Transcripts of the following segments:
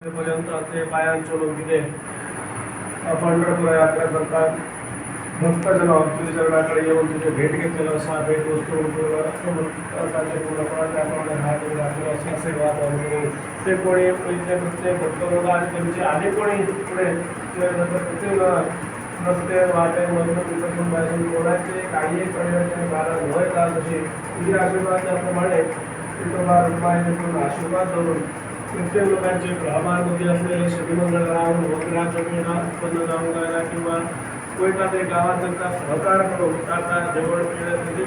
पर्यंत ते पायांचोळून तिथे पंढरपूर यात्रा करतात. भक्तजन चरणाकडे येऊन तिथे भेट घेतलेला असा भेट वस्तू ते कोणी इथे प्रत्येक भक्त आणि त्यांचे अनेक कोणी पुढे रस्ते वाटे मधून पाहिजे कोणाचे काही परिवर्तन कारण होय तसे तुझे आशीर्वाद त्याप्रमाणे आशीर्वाद धरून प्रत्येक लोकांचे ग्रामांमध्ये असलेले शनिमंगळ राहून वगैरे उत्पन्न जाऊन जायला किंवा कोयता ते गावात त्यांचा सहकार करून आता जवळ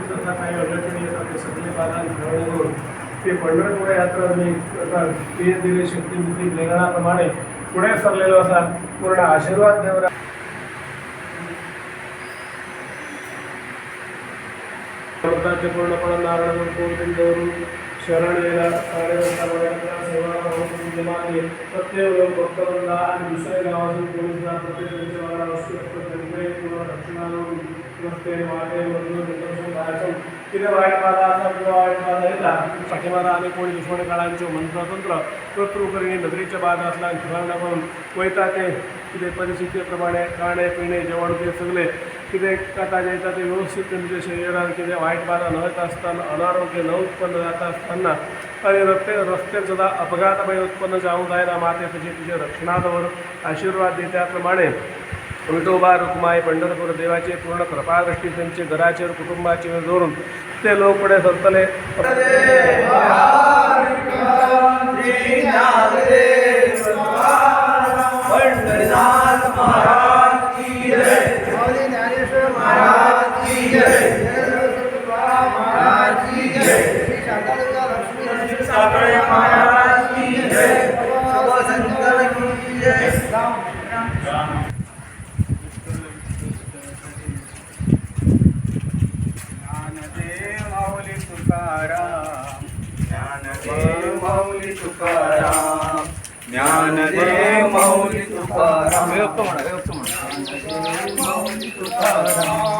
तसा काही अडचणी येतात ते सगळे बाधा करून ते पंढरपूर यात्रा मी आता ते दिले शक्तीबुद्धी प्रेरणाप्रमाणे पुढे सरलेलो असा पूर्ण आशीर्वाद देवरा पूर्णपणे नारायण गोविंदवरून शरण येला सेवा प्रत्येक लोक भक्तवृंदा आणि दुसऱ्या गावातून पोलीस रस्ते वाटे मधून किती वाईट बाधा असा किंवा वाईट बाधा येता पाठीमारा आणि कोणी दुश्मन काळांचे मंत्रतंत्र कर्तृकरीने नगरीच्या बाधा असला ठिकाणा करून कोयता ते किती परिस्थितीप्रमाणे खाणे पिणे जेवण ते सगळे किती कथा येतात ते व्यवस्थित त्यांच्या शरीरात किती वाईट बाधा न येत असताना अनारोग्य न उत्पन्न जात असताना आणि रस्त्यात सुद्धा अपघातमय उत्पन्न जाऊन जायला माते तिच्या रक्षणावर आशीर्वाद दे त्याप्रमाणे विठोबा रुक्माई पंढरपूर देवाचे पूर्ण कृपादृष्टी त्यांचे घराचे कुटुंबाचे धरून ते लोक पुढे सरतले माऊली तुकाराम ज्ञानदेव माऊली तुकाराम माऊली तुकाराम